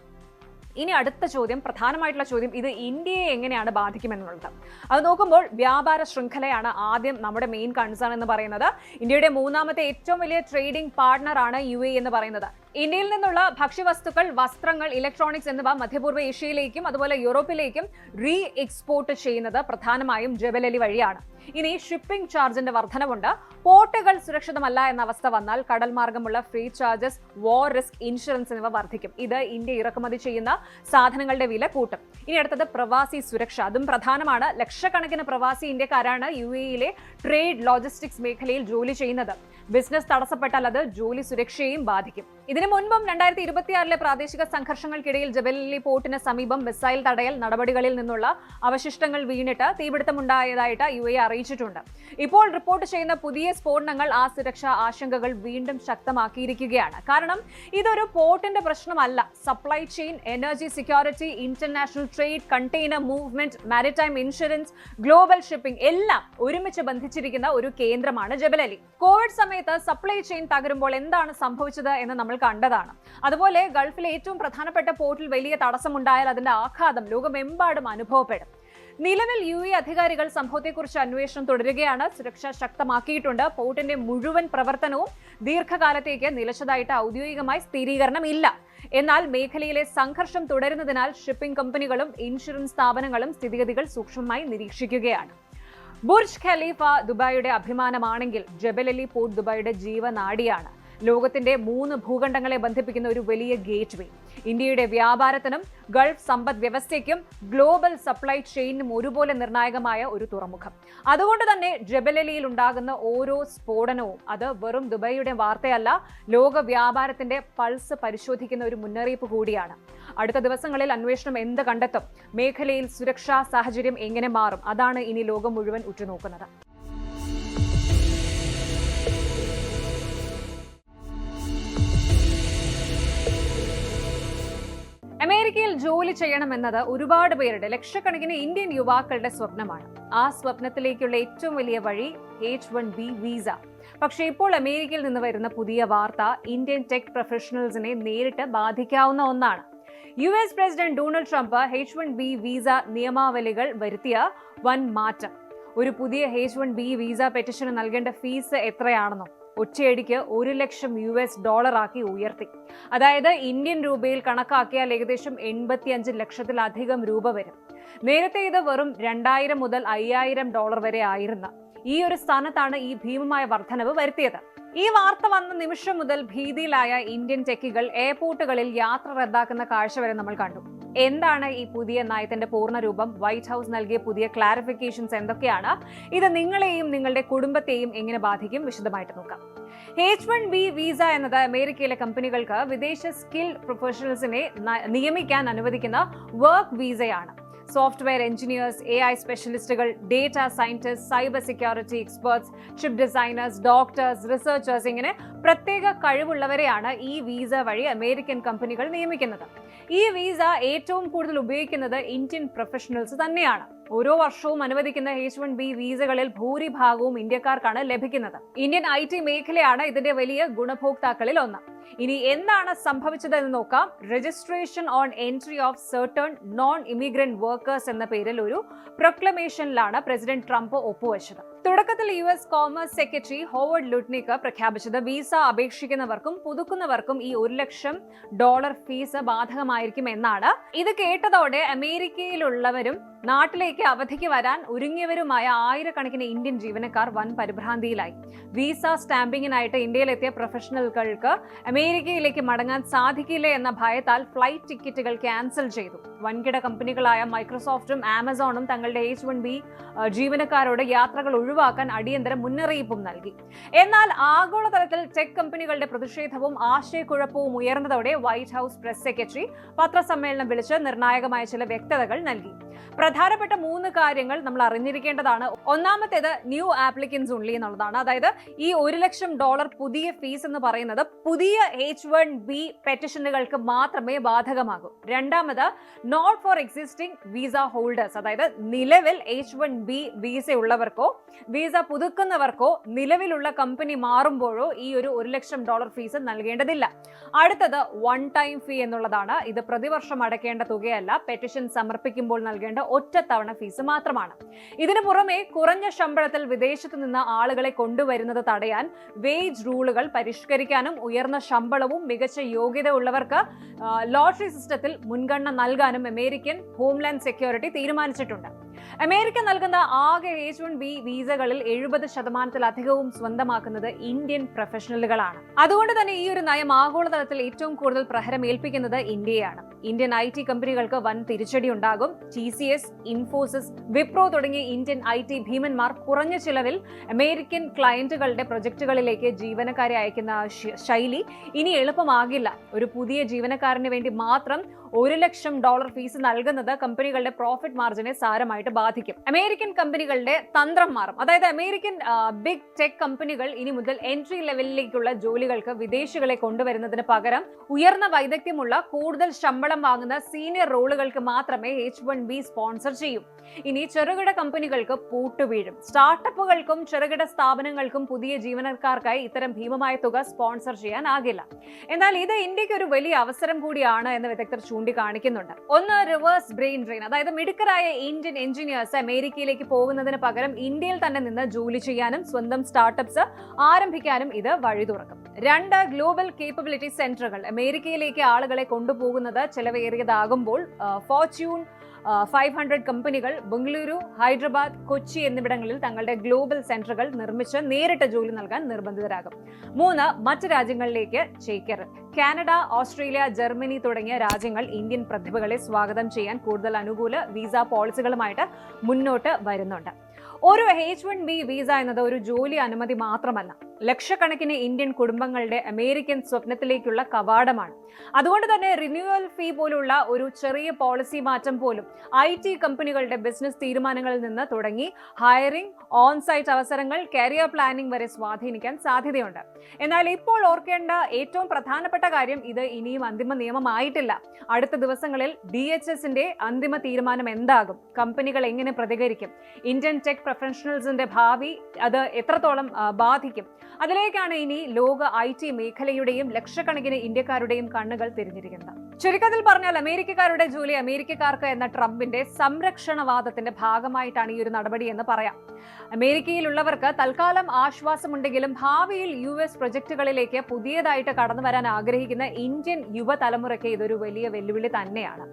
ഇനി അടുത്ത ചോദ്യം, പ്രധാനമായിട്ടുള്ള ചോദ്യം, ഇത് ഇന്ത്യയെ എങ്ങനെയാണ് ബാധിക്കുമെന്നുള്ളത്. അത് നോക്കുമ്പോൾ വ്യാപാര ശൃംഖലയാണ് ആദ്യം നമ്മുടെ മെയിൻ കൺസേൺ എന്ന് പറയുന്നത്. ഇന്ത്യയുടെ 3ാമത്തെ ഏറ്റവും വലിയ ട്രേഡിംഗ് പാർട്ണറാണ് UAE എന്ന് പറയുന്നത്. ഇന്ത്യയിൽ നിന്നുള്ള ഭക്ഷ്യവസ്തുക്കൾ, വസ്ത്രങ്ങൾ, ഇലക്ട്രോണിക്സ് എന്നിവ മധ്യപൂർവ്വ ഏഷ്യയിലേക്കും അതുപോലെ യൂറോപ്പിലേക്കും എക്സ്പോർട്ട് ചെയ്യുന്നത് പ്രധാനമായും ജബൽ അലി വഴിയാണ്. ഇനി ഷിപ്പിംഗ് ചാർജിന്റെ വർധനവുണ്ട്. പോർട്ടുകൾ സുരക്ഷിതമല്ല എന്ന അവസ്ഥ വന്നാൽ കടൽ മാർഗമുള്ള ഫ്രീ ചാർജസ്, വാർ റിസ്ക്, ഇൻഷുറൻസ് എന്നിവ വർദ്ധിക്കും. ഇത് ഇന്ത്യ ഇറക്കുമതി ചെയ്യുന്ന സാധനങ്ങളുടെ വില കൂട്ടും. ഇനി അടുത്തത് പ്രവാസി സുരക്ഷ, അതും പ്രധാനമാണ്. ലക്ഷക്കണക്കിന് പ്രവാസി ഇന്ത്യക്കാരാണ് UAEയിലെ ട്രേഡ് ലോജിസ്റ്റിക്സ് മേഖലയിൽ ജോലി ചെയ്യുന്നത്. ബിസിനസ് തടസ്സപ്പെട്ടാൽ അത് ജോലി സുരക്ഷയെയും ബാധിക്കും. ഇതിനു മുൻപും 2026 പ്രാദേശിക സംഘർഷങ്ങൾക്കിടയിൽ ജബൽ അലി പോർട്ടിന് സമീപം മിസൈൽ തടയൽ നടപടികളിൽ നിന്നുള്ള അവശിഷ്ടങ്ങൾ വീണിട്ട് തീപിടുത്തമുണ്ടായതായിട്ട് UAE അറിയിച്ചിട്ടുണ്ട്. ഇപ്പോൾ റിപ്പോർട്ട് ചെയ്യുന്ന പുതിയ സ്ഫോടനങ്ങൾ ആ സുരക്ഷാ ആശങ്കകൾ വീണ്ടും ശക്തമാക്കിയിരിക്കുകയാണ്. കാരണം ഇതൊരു പോർട്ടിന്റെ പ്രശ്നമല്ല. Supply chain, energy security, international trade, container movement, maritime insurance, global shipping എല്ലാം ഒരുമിച്ച് ബന്ധിച്ചിരിക്കുന്ന ഒരു കേന്ദ്രമാണ് ജബൽ അലി. കോവിഡ് സമയത്ത് സപ്ലൈ ചെയിൻ തകരുമ്പോൾ എന്താണ് സംഭവിച്ചത് എന്ന് നമ്മൾ കണ്ടതാണ്. അതുപോലെ ഗൾഫിലെ ഏറ്റവും പ്രധാനപ്പെട്ട പോർട്ടിൽ വലിയ തടസ്സമുണ്ടായാൽ അതിന്റെ ആഘാതം ലോകമെമ്പാടും അനുഭവപ്പെടും. നിലവിൽ UAE അധികാരികൾ സംഭവത്തെക്കുറിച്ച് അന്വേഷണം തുടരുകയാണ്. സുരക്ഷ ശക്തമാക്കിയിട്ടുണ്ട്. പോർട്ടിന്റെ മുഴുവൻ പ്രവർത്തനവും ദീർഘകാലത്തേക്ക് നിലച്ചതായിട്ട് ഔദ്യോഗികമായി സ്ഥിരീകരണമില്ല. എന്നാൽ മേഖലയിലെ സംഘർഷം തുടരുന്നതിനാൽ ഷിപ്പിംഗ് കമ്പനികളും ഇൻഷുറൻസ് സ്ഥാപനങ്ങളും സ്ഥിതിഗതികൾ സൂക്ഷ്മമായി നിരീക്ഷിക്കുകയാണ്. ബുർജ് ഖലീഫ ദുബായിയുടെ അഭിമാനമാണെങ്കിൽ ജബൽ അലി പോർട്ട് ദുബായിയുടെ ജീവനാഡിയാണ്. ലോകത്തിന്റെ 3 ഭൂഖണ്ഡങ്ങളെ ബന്ധിപ്പിക്കുന്ന ഒരു വലിയ ഗേറ്റ് വേ. ഇന്ത്യയുടെ വ്യാപാരത്തിനും ഗൾഫ് സമ്പദ് വ്യവസ്ഥയ്ക്കും ഗ്ലോബൽ സപ്ലൈ ചെയിനും ഒരുപോലെ നിർണായകമായ ഒരു തുറമുഖം. അതുകൊണ്ട് തന്നെ ജബൽ അലിയിൽ ഉണ്ടാകുന്ന ഓരോ സ്ഫോടനവും അത് വെറും ദുബായിയുടെ വാർത്തയല്ല, ലോക വ്യാപാരത്തിന്റെ പൾസ് പരിശോധിക്കുന്ന ഒരു മുന്നറിയിപ്പ് കൂടിയാണ്. അടുത്ത ദിവസങ്ങളിൽ അന്വേഷണം എന്ത് കണ്ടെത്തും, മേഖലയിൽ സുരക്ഷാ സാഹചര്യം എങ്ങനെ മാറും, അതാണ് ഇനി ലോകം മുഴുവൻ ഉറ്റുനോക്കുന്നത്. അമേരിക്കയിൽ ജോലി ചെയ്യണമെന്നത് ഒരുപാട് പേരുടെ, ലക്ഷക്കണക്കിന് ഇന്ത്യൻ യുവാക്കളുടെ സ്വപ്നമാണ്. ആ സ്വപ്നത്തിലേക്കുള്ള ഏറ്റവും വലിയ വഴി H-1B വിസ. പക്ഷേ ഇപ്പോൾ അമേരിക്കയിൽ നിന്ന് വരുന്ന പുതിയ വാർത്ത ഇന്ത്യൻ ടെക് പ്രൊഫഷണൽസിനെ നേരിട്ട് ബാധിക്കാവുന്ന ഒന്നാണ്. US president Donald Trump H-1B visa നിയമാവലികൾ വരുത്തിയ വൻ മാറ്റം. ഒരു പുതിയ H-1B വിസ പെറ്റീഷന് നൽകേണ്ട ഫീസ് എത്രയാണെന്നോ ഒറ്റയടിക്ക് $1,00,000 ആക്കി ഉയർത്തി. അതായത് ഇന്ത്യൻ രൂപയിൽ കണക്കാക്കിയാൽ ഏകദേശം 85 ലക്ഷത്തിലധികം രൂപ വരും. നേരത്തെ ഇത് വെറും $2,000 മുതൽ $5,000 വരെ ആയിരുന്ന ഈ ഒരു സ്ഥാനത്താണ് ഈ ഭീമമായ വർധനവ് വരുത്തിയത്. ഈ വാർത്ത വന്ന നിമിഷം മുതൽ ഭീതിയിലായ ഇന്ത്യൻ ടെക്കികൾ എയർപോർട്ടുകളിൽ യാത്ര റദ്ദാക്കുന്ന കാഴ്ച വരെ നമ്മൾ കണ്ടു. എന്താണ് ഈ പുതിയ നയത്തിന്റെ പൂർണ്ണരൂപം? വൈറ്റ് ഹൗസ് നൽകിയ പുതിയ ക്ലാരിഫിക്കേഷൻസ് എന്തൊക്കെയാണ്? ഇത് നിങ്ങളെയും നിങ്ങളുടെ കുടുംബത്തെയും എങ്ങനെ ബാധിക്കും? വിശദമായിട്ട് നോക്കാം. H-1B വിസ എന്നത് അമേരിക്കയിലെ കമ്പനികൾക്ക് വിദേശ സ്കിൽഡ് പ്രൊഫഷണൽസിനെ നിയമിക്കാൻ അനുവദിക്കുന്ന വർക്ക് വിസയാണ്. സോഫ്റ്റ്വെയർ എഞ്ചിനീയേഴ്സ്, AI സ്പെഷ്യലിസ്റ്റുകൾ, data scientist, cyber security experts, chip designers, doctors, researchers ഇങ്ങനെ പ്രത്യേക കഴിവുള്ളവരെയാണ് ഈ വിസ വഴി അമേരിക്കൻ കമ്പനികൾ നിയമിക്കുന്നത്. ഈ വിസ ഏറ്റവും കൂടുതൽ ഉപയോഗിക്കുന്നത് ഇന്ത്യൻ പ്രൊഫഷണൽസ് തന്നെയാണ്. ഓരോ വർഷവും അനുവദിക്കുന്ന H-1B വിസകളിൽ ഭൂരിഭാഗവും ഇന്ത്യക്കാർക്കാണ് ലഭിക്കുന്നത്. ഇന്ത്യൻ IT മേഖലയാണ് ഇതിന്റെ വലിയ ഗുണഭോക്താക്കളിൽ ഒന്ന്. ഇനി എന്താണ് സംഭവിച്ചതെന്ന് നോക്കാം. Registration on entry of certain non immigrant workers എന്ന പേരിൽ ഒരു പ്രൊക്ലമേഷനിലാണ് പ്രസിഡന്റ് ട്രംപ് ഒപ്പുവെച്ചത്. തുടക്കത്തിൽ US commerce secretary Howard Lutnick പ്രഖ്യാപിച്ചത് വിസ അപേക്ഷിക്കുന്നവർക്കും പുതുക്കുന്നവർക്കും ഈ $1,00,000 ഫീസ് ബാധകമായിരിക്കും എന്നാണ്. ഇത് കേട്ടതോടെ അമേരിക്കയിലുള്ളവരും നാട്ടിലേക്ക് അവധിക്ക് വരാൻ ഒരുങ്ങിയവരുമായ ആയിരക്കണക്കിന് ഇന്ത്യൻ ജീവനക്കാർ വൻ പരിഭ്രാന്തിയിലായി. വിസ സ്റ്റാമ്പിങ്ങിനായിട്ട് ഇന്ത്യയിലെത്തിയ പ്രൊഫഷണലുകൾക്ക് അമേരിക്കയിലേക്ക് മടങ്ങാൻ സാധിക്കില്ല എന്ന ഭയത്താൽ ഫ്ലൈറ്റ് ടിക്കറ്റുകൾ ക്യാൻസൽ ചെയ്തു. വൻകിട കമ്പനികളായ മൈക്രോസോഫ്റ്റും ആമസോണും തങ്ങളുടെ H-1B ജീവനക്കാരോട് യാത്രകൾ ഒഴിവാക്കാൻ അടിയന്തര മുന്നറിയിപ്പും നൽകി. എന്നാൽ ആഗോളതലത്തിൽ ടെക് കമ്പനികളുടെ പ്രതിഷേധവും ആശയക്കുഴപ്പവും ഉയർന്നതോടെ വൈറ്റ് ഹൗസ് പ്രസ് സെക്രട്ടറി പത്രസമ്മേളനം വിളിച്ച് നിർണായകമായ ചില വ്യക്തതകൾ നൽകി. പ്രധാനപ്പെട്ട 3 കാര്യങ്ങൾ നമ്മൾ അറിഞ്ഞിരിക്കേണ്ടതാണ്. ഒന്നാമത്തേത് ന്യൂ ആപ്ലിക്കൻസ് ഓൺലി എന്നുള്ളതാണ്. അതായത് ഈ $1,00,000 പുതിയ ഫീസ് എന്ന് പറയുന്നത് പുതിയ H-1B പെറ്റിഷനുകൾക്ക് മാത്രമേ ബാധകമാകൂ. രണ്ടാമത് not for existing visa holders, അതായത് നിലവിൽ H-1B വിസ ഉള്ളവർക്കോ വിസ പുതുക്കുന്നവർക്കോ നിലവിലുള്ള കമ്പനി മാറുമ്പോഴോ ഈ ഒരു $1,00,000 ഫീസ് നൽകേണ്ടതില്ല. അടുത്തത് വൺ ടൈം ഫീ എന്നുള്ളതാണ്. ഇത് പ്രതിവർഷം അടയ്ക്കേണ്ട തുകയല്ല, പെറ്റിഷൻ സമർപ്പിക്കുമ്പോൾ നൽകേണ്ട ഒറ്റത്തവണ ഫീസ് മാത്രമാണ്. ഇതിനു പുറമെ കുറഞ്ഞ ശമ്പളത്തിൽ വിദേശത്ത് നിന്ന് ആളുകളെ കൊണ്ടുവരുന്നത് തടയാൻ വേജ് റൂളുകൾ പരിഷ്കരിക്കാനും ഉയർന്ന ശമ്പളവും മികച്ച യോഗ്യത ഉള്ളവർക്ക് ലോട്ടറി സിസ്റ്റത്തിൽ മുൻഗണന നൽകാനും അമേരിക്കൻ ഹോംലാൻഡ് സെക്യൂരിറ്റി തീരുമാനിച്ചിട്ടുണ്ട്. അമേരിക്ക നൽകുന്ന ആകെ H-1B വിസകളിൽ 70% സ്വന്തമാക്കുന്നത് ഇന്ത്യൻ പ്രൊഫഷണലുകളാണ്. അതുകൊണ്ട് തന്നെ ഈ ഒരു നയം ആഗോളതലത്തിൽ ഏറ്റവും കൂടുതൽ പ്രഹരം ഏൽപ്പിക്കുന്നത് ഇന്ത്യയാണ്. ഇന്ത്യൻ IT കമ്പനികൾക്ക് വൻ തിരിച്ചടി ഉണ്ടാകും. TCS, ഇൻഫോസിസ്, വിപ്രോ തുടങ്ങിയ ഇന്ത്യൻ IT ഭീമന്മാർ കുറഞ്ഞ ചിലവിൽ അമേരിക്കൻ ക്ലയന്റുകളുടെ പ്രൊജക്ടുകളിലേക്ക് ജീവനക്കാരെ അയക്കുന്ന ശൈലി ഇനി എളുപ്പമാകില്ല. ഒരു പുതിയ ജീവനക്കാരന് വേണ്ടി മാത്രം $1,00,000 ഫീസ് നൽകുന്നത് കമ്പനികളുടെ പ്രോഫിറ്റ് മാർജിനെ സാരമായിട്ട് ബാധിക്കും. അമേരിക്കൻ കമ്പനികളുടെ തന്ത്രം മാറും. അതായത് അമേരിക്കൻ ബിഗ് ടെക് കമ്പനികൾ ഇനി മുതൽ എൻട്രി ലെവലിലേക്കുള്ള ജോലികൾക്ക് വിദേശികളെ കൊണ്ടുവരുന്നതിന് പകരം ഉയർന്ന വൈദഗ്ധ്യമുള്ള കൂടുതൽ ശമ്പളം വാങ്ങുന്ന സീനിയർ റോളുകൾക്ക് മാത്രമേ H-1B സ്പോൺസർ ചെയ്യൂ. ഇനി ചെറുകിട കമ്പനികൾക്ക് പൂട്ടുവീഴും. സ്റ്റാർട്ടപ്പുകൾക്കും ചെറുകിട സ്ഥാപനങ്ങൾക്കും പുതിയ ജീവനക്കാർക്കായി ഇത്തരം ഭീമമായ തുക സ്പോൺസർ ചെയ്യാനാകില്ല. എന്നാൽ ഇത് ഇന്ത്യക്ക് ഒരു വലിയ അവസരം കൂടിയാണ് എന്ന് വിദഗ്ധർ ചൂണ്ടിക്കാണിക്കുന്നുണ്ട്. ഒന്ന്, റിവേഴ്സ് ബ്രെയിൻ ഡ്രെയിൻ. അതായത് മിടുക്കരായ ഇന്ത്യൻ എഞ്ചിനീയേഴ്സ് അമേരിക്കയിലേക്ക് പോകുന്നതിന് പകരം ഇന്ത്യയിൽ തന്നെ നിന്ന് ജോലി ചെയ്യാനും സ്വന്തം സ്റ്റാർട്ടപ്സ് ആരംഭിക്കാനും ഇത് വഴി തുറക്കും. 2, ഗ്ലോബൽ കേപ്പബിലിറ്റി സെന്ററുകൾ. അമേരിക്കയിലേക്ക് ആളുകളെ കൊണ്ടുപോകുന്നത് ചെലവേറിയതാകുമ്പോൾ ഫോർച്യൂൺ 500 കമ്പനികൾ ബംഗളൂരു, ഹൈദരാബാദ്, കൊച്ചി എന്നിവിടങ്ങളിൽ തങ്ങളുടെ ഗ്ലോബൽ സെന്ററുകൾ നിർമ്മിച്ച് നേരിട്ട് ജോലി നൽകാൻ നിർബന്ധിതരാകും. 3, മറ്റ് രാജ്യങ്ങളിലേക്ക് ചേക്കേറൽ. കാനഡ, ഓസ്ട്രേലിയ, ജർമ്മനി തുടങ്ങിയ രാജ്യങ്ങൾ ഇന്ത്യൻ പ്രതിഭകളെ സ്വാഗതം ചെയ്യാൻ കൂടുതൽ അനുകൂല വിസ പോളിസികളുമായിട്ട് മുന്നോട്ട് വരുന്നുണ്ട്. ഒരു H-1B വിസ എന്നത് ഒരു ജോലി അനുമതി മാത്രമല്ല, ലക്ഷക്കണക്കിന് ഇന്ത്യൻ കുടുംബങ്ങളുടെ അമേരിക്കൻ സ്വപ്നത്തിലേക്കുള്ള കവാടമാണ്. അതുകൊണ്ട് തന്നെ റിന്യൂവൽ ഫീ പോലുള്ള ഒരു ചെറിയ പോളിസി മാറ്റം പോലും IT കമ്പനികളുടെ ബിസിനസ് തീരുമാനങ്ങളിൽ നിന്ന് തുടങ്ങി ഹയറിംഗ്, ഓൺ-സൈറ്റ് അവസരങ്ങൾ, കരിയർ പ്ലാനിംഗ് വരെ സ്വാധീനിക്കാൻ സാധ്യതയുണ്ട്. എന്നാൽ ഇപ്പോൾ ഓർക്കേണ്ട ഏറ്റവും പ്രധാനപ്പെട്ട കാര്യം, ഇത് ഇനിയും അന്തിമ നിയമമായിട്ടില്ല. അടുത്ത ദിവസങ്ങളിൽ DHSന്റെ അന്തിമ തീരുമാനം എന്താകും? കമ്പനികൾ എങ്ങനെ പ്രതികരിക്കും? ഇന്ത്യൻ ടെക് പ്രൊഫഷണൽസിന്റെ ഭാവി അത് എത്രത്തോളം ബാധിക്കും, അതിലേക്കാണ് ഇനി ലോക IT മേഖലയുടെയും ലക്ഷക്കണക്കിന് ഇന്ത്യക്കാരുടെയും കണ്ണുകൾ തിരിഞ്ഞിരിക്കുന്നത്. ചുരുക്കത്തിൽ പറഞ്ഞാൽ അമേരിക്കക്കാരുടെ ജോലി അമേരിക്കക്കാർക്ക് എന്ന ട്രംപിന്റെ സംരക്ഷണവാദത്തിന്റെ ഭാഗമായിട്ടാണ് ഈ ഒരു നടപടി എന്ന് പറയാം. അമേരിക്കയിലുള്ളവർക്ക് തൽക്കാലം ആശ്വാസമുണ്ടെങ്കിലും ഭാവിയിൽ US പ്രൊജക്ടുകളിലേക്ക് പുതിയതായിട്ട് കടന്നു വരാൻ ആഗ്രഹിക്കുന്ന ഇന്ത്യൻ യുവതലമുറയ്ക്ക് ഇതൊരു വലിയ വെല്ലുവിളി തന്നെയാണ്.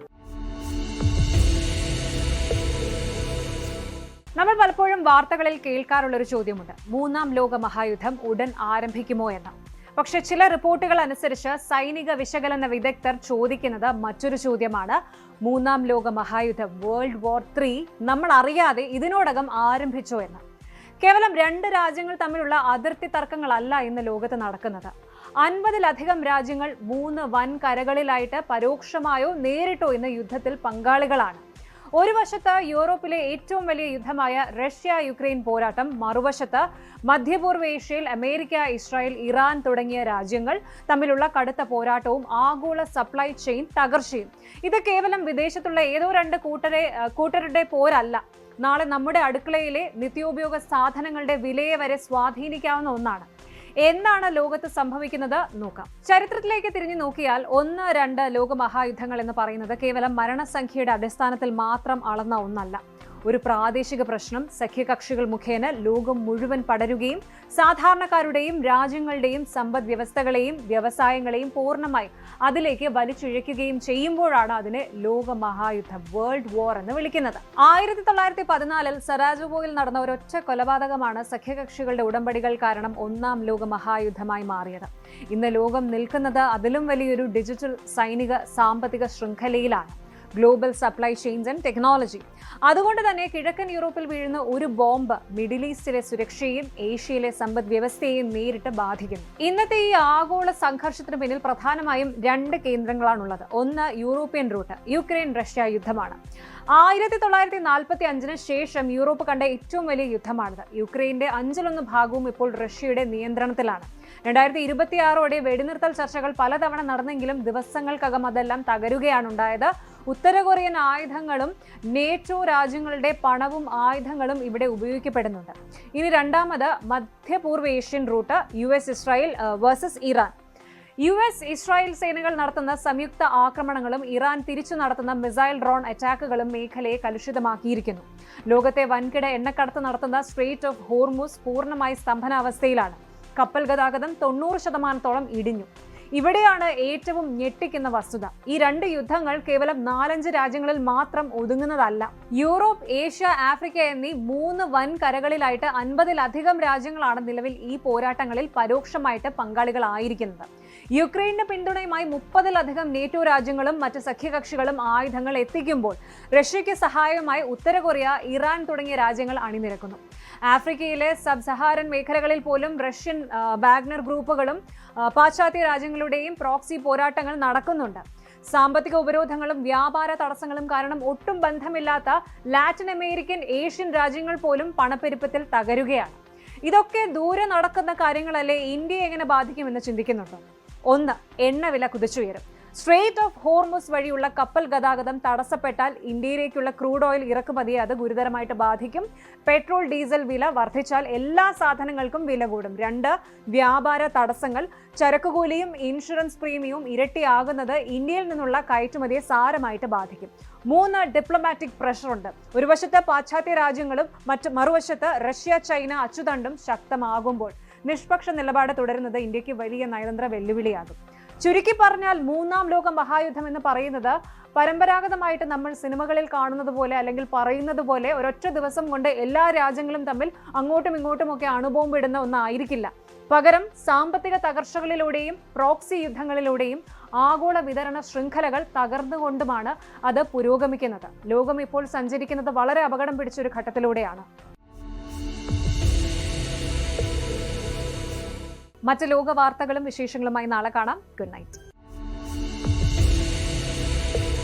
നമ്മൾ പലപ്പോഴും വാർത്തകളിൽ കേൾക്കാറുള്ള ഒരു ചോദ്യമുണ്ട്, മൂന്നാം ലോക മഹായുദ്ധം ഉടൻ ആരംഭിക്കുമോ എന്ന്. പക്ഷെ ചില റിപ്പോർട്ടുകൾ അനുസരിച്ച് സൈനിക വിശകലന വിദഗ്ധർ ചോദിക്കുന്നത് മറ്റൊരു ചോദ്യമാണ്, മൂന്നാം ലോക മഹായുദ്ധം World War III നമ്മൾ അറിയാതെ ഇതിനോടകം ആരംഭിച്ചോ എന്ന്. കേവലം 2 രാജ്യങ്ങൾ തമ്മിലുള്ള അതിർത്തി തർക്കങ്ങളല്ല ഇന്ന് ലോകത്ത് നടക്കുന്നത്. 50-ലധികം രാജ്യങ്ങൾ 3 വൻ കരകളിലായിട്ട് പരോക്ഷമായോ നേരിട്ടോ ഇന്ന് യുദ്ധത്തിൽ പങ്കാളികളാണ്. ഒരു വശത്ത് യൂറോപ്പിലെ ഏറ്റവും വലിയ യുദ്ധമായ റഷ്യ-യുക്രൈൻ പോരാട്ടം, മറുവശത്ത് മധ്യപൂർവ്വ ഏഷ്യയിൽ അമേരിക്ക, ഇസ്രായേൽ, ഇറാൻ തുടങ്ങിയ രാജ്യങ്ങൾ തമ്മിലുള്ള കടുത്ത പോരാട്ടവും ആഗോള സപ്ലൈ ചെയിൻ തകർച്ചയും. ഇത് കേവലം വിദേശത്തുള്ള ഏതോ 2 കൂട്ടരുടെ പോരല്ല, നാളെ നമ്മുടെ അടുക്കളയിലെ നിത്യോപയോഗ സാധനങ്ങളുടെ വിലയെ വരെ സ്വാധീനിക്കാവുന്ന ഒന്നാണ്. എന്താണ് ലോകത്ത് സംഭവിക്കുന്നത് നോക്കാം. ചരിത്രത്തിലേക്ക് തിരിഞ്ഞു നോക്കിയാൽ 1-2 ലോകമഹായുദ്ധങ്ങൾ എന്ന് പറയുന്നത് കേവലം മരണസംഖ്യയുടെ അടിസ്ഥാനത്തിൽ മാത്രം അളന്ന ഒന്നല്ല. ഒരു പ്രാദേശിക പ്രശ്നം സഖ്യകക്ഷികൾ മുഖേന ലോകം മുഴുവൻ പടരുകയും സാധാരണക്കാരുടെയും രാജ്യങ്ങളുടെയും സമ്പദ് വ്യവസ്ഥകളെയും വ്യവസായങ്ങളെയും പൂർണ്ണമായി അതിലേക്ക് വലിച്ചിഴയ്ക്കുകയും ചെയ്യുമ്പോഴാണ് അതിനെ ലോകമഹായുദ്ധം വേൾഡ് വാർ എന്ന് വിളിക്കുന്നത്. 1914 സരാജോവോയിൽ നടന്ന ഒരൊറ്റ കൊലപാതകമാണ് സഖ്യകക്ഷികളുടെ ഉടമ്പടികൾ കാരണം 1-ാം ലോക മഹായുദ്ധമായി മാറിയത്. ഇന്ന് ലോകം നിൽക്കുന്നത് അതിലും വലിയൊരു ഡിജിറ്റൽ സൈനിക സാമ്പത്തിക ശൃംഖലയിലാണ്, global supply chains and technology. അതുകൊണ്ട് തന്നെ കിഴക്കൻ യൂറോപ്പിൽ വീഴുന്ന ഒരു ബോംബ് മിഡിൽ ഈസ്റ്റിലെ സുരക്ഷയെയും ഏഷ്യയിലെ സമ്പദ് വ്യവസ്ഥയെയും നേരിട്ട് ബാധിക്കുന്നു. ഇന്നത്തെ ഈ ആഗോള സംഘർഷത്തിന് പിന്നിൽ പ്രധാനമായും 2 കേന്ദ്രങ്ങളാണുള്ളത്. ഒന്ന് യൂറോപ്യൻ റൂട്ട്, യുക്രൈൻ റഷ്യ യുദ്ധമാണ്. 1945 ശേഷം യൂറോപ്പ് കണ്ട ഏറ്റവും വലിയ യുദ്ധമാണിത്. യുക്രൈന്റെ 1/5 ഭാഗവും ഇപ്പോൾ റഷ്യയുടെ നിയന്ത്രണത്തിലാണ്. 2026ഓടെ വെടിനിർത്തൽ ചർച്ചകൾ പലതവണ നടന്നെങ്കിലും ദിവസങ്ങൾക്കകം അതെല്ലാം തകരുകയാണ് ഉണ്ടായത്. ഉത്തര കൊറിയൻ ആയുധങ്ങളും നേറ്റോ രാജ്യങ്ങളുടെ പണവും ആയുധങ്ങളും ഇവിടെ ഉപയോഗിക്കപ്പെടുന്നുണ്ട്. ഇനി രണ്ടാമത് മധ്യപൂർവ്വ Asian route, US Israel versus Iran. US Israel സേനകൾ നടത്തുന്ന സംയുക്ത ആക്രമണങ്ങളും ഇറാൻ തിരിച്ചു നടത്തുന്ന മിസൈൽ ഡ്രോൺ അറ്റാക്കുകളും മേഖലയെ കലുഷിതമാക്കിയിരിക്കുന്നു. ലോകത്തെ വൻകിട എണ്ണക്കടത്ത് നടത്തുന്ന സ്ട്രെയ്റ്റ് ഓഫ് ഹോർമുസ് പൂർണ്ണമായി സ്തംഭനാവസ്ഥയിലാണ്. കപ്പൽ ഗതാഗതം 90% ഇടിഞ്ഞു. ഇവിടെയാണ് ഏറ്റവും ഞെട്ടിക്കുന്ന വസ്തുത. ഈ 2 യുദ്ധങ്ങൾ കേവലം 4-5 രാജ്യങ്ങളിൽ മാത്രം ഒതുങ്ങുന്നതല്ല. യൂറോപ്പ്, ഏഷ്യ, ആഫ്രിക്ക എന്നീ 3 വൻ കരകളിലായിട്ട് 50-ലധികം രാജ്യങ്ങളാണ് നിലവിൽ ഈ പോരാട്ടങ്ങളിൽ പരോക്ഷമായിട്ട് പങ്കാളികളായിരിക്കുന്നത്. യുക്രൈന്റെ പിന്തുണയുമായി 30-ലധികം നേറ്റോ രാജ്യങ്ങളും മറ്റ് സഖ്യകക്ഷികളും ആയുധങ്ങൾ എത്തിക്കുമ്പോൾ റഷ്യയ്ക്ക് സഹായവുമായി ഉത്തര കൊറിയ, ഇറാൻ തുടങ്ങിയ രാജ്യങ്ങൾ അണിനിരക്കുന്നു. ആഫ്രിക്കയിലെ സബ് സഹാരൻ മേഖലകളിൽ പോലും റഷ്യൻ വാഗ്നർ ഗ്രൂപ്പുകളും പാശ്ചാത്യ രാജ്യങ്ങളുടെയും പ്രോക്സി പോരാട്ടങ്ങൾ നടക്കുന്നുണ്ട്. സാമ്പത്തിക ഉപരോധങ്ങളും വ്യാപാര തടസ്സങ്ങളും കാരണം ഒട്ടും ബന്ധമില്ലാത്ത ലാറ്റിൻ അമേരിക്കൻ, ഏഷ്യൻ രാജ്യങ്ങൾ പോലും പണപ്പെരുപ്പത്തിൽ തകരുകയാണ്. ഇതൊക്കെ ദൂരെ നടക്കുന്ന കാര്യങ്ങളല്ലേ, ഇന്ത്യയെ എങ്ങനെ ബാധിക്കുമെന്ന് ചിന്തിക്കുന്നുണ്ടോ? 1. എണ്ണവില കുതിച്ചുയരും. സ്ട്രെയ്റ്റ് ഓഫ് ഹോർമുസ് വഴിയുള്ള കപ്പൽ ഗതാഗതം തടസ്സപ്പെട്ടാൽ ഇന്ത്യയിലേക്കുള്ള ക്രൂഡ് ഓയിൽ ഇറക്കുമതിയെ അത് ഗുരുതരമായിട്ട് ബാധിക്കും. പെട്രോൾ, ഡീസൽ വില വർദ്ധിച്ചാൽ എല്ലാ സാധനങ്ങൾക്കും വില കൂടും. 2. വ്യാപാര തടസ്സങ്ങൾ. ചരക്കുകൂലിയും ഇൻഷുറൻസ് പ്രീമിയവും ഇരട്ടിയാകുന്നത് ഇന്ത്യയിൽ നിന്നുള്ള കയറ്റുമതിയെ സാരമായിട്ട് ബാധിക്കും. 3. ഡിപ്ലോമാറ്റിക് പ്രഷറുണ്ട്. ഒരു വശത്ത് പാശ്ചാത്യ രാജ്യങ്ങളും മറുവശത്ത് റഷ്യ, ചൈന അച്ചുതണ്ടും ശക്തമാകുമ്പോൾ നിഷ്പക്ഷ നിലപാട് തുടരുന്നത് ഇന്ത്യക്ക് വലിയ നയതന്ത്ര വെല്ലുവിളിയാകും. ചുരുക്കി പറഞ്ഞാൽ 3-ാം ലോക മഹായുദ്ധം എന്ന് പറയുന്നത് പരമ്പരാഗതമായിട്ട് നമ്മൾ സിനിമകളിൽ കാണുന്നത് പോലെ അല്ലെങ്കിൽ പറയുന്നത് പോലെ ഒരൊറ്റ ദിവസം കൊണ്ട് എല്ലാ രാജ്യങ്ങളും തമ്മിൽ അങ്ങോട്ടും ഇങ്ങോട്ടുമൊക്കെ അണുബോംബിടുന്ന ഒന്നായിരിക്കില്ല. പകരം സാമ്പത്തിക തകർച്ചകളിലൂടെയും പ്രോക്സി യുദ്ധങ്ങളിലൂടെയും ആഗോള വിതരണ ശൃംഖലകൾ തകർന്നുകൊണ്ടുമാണ് അത് പുരോഗമിക്കുന്നത്. ലോകം ഇപ്പോൾ സഞ്ചരിക്കുന്നത് വളരെ അപകടം പിടിച്ചൊരു ഘട്ടത്തിലൂടെയാണ്. മറ്റ് ലോക വാർത്തകളും വിശേഷങ്ങളുമായി നാളെ കാണാം. Good night.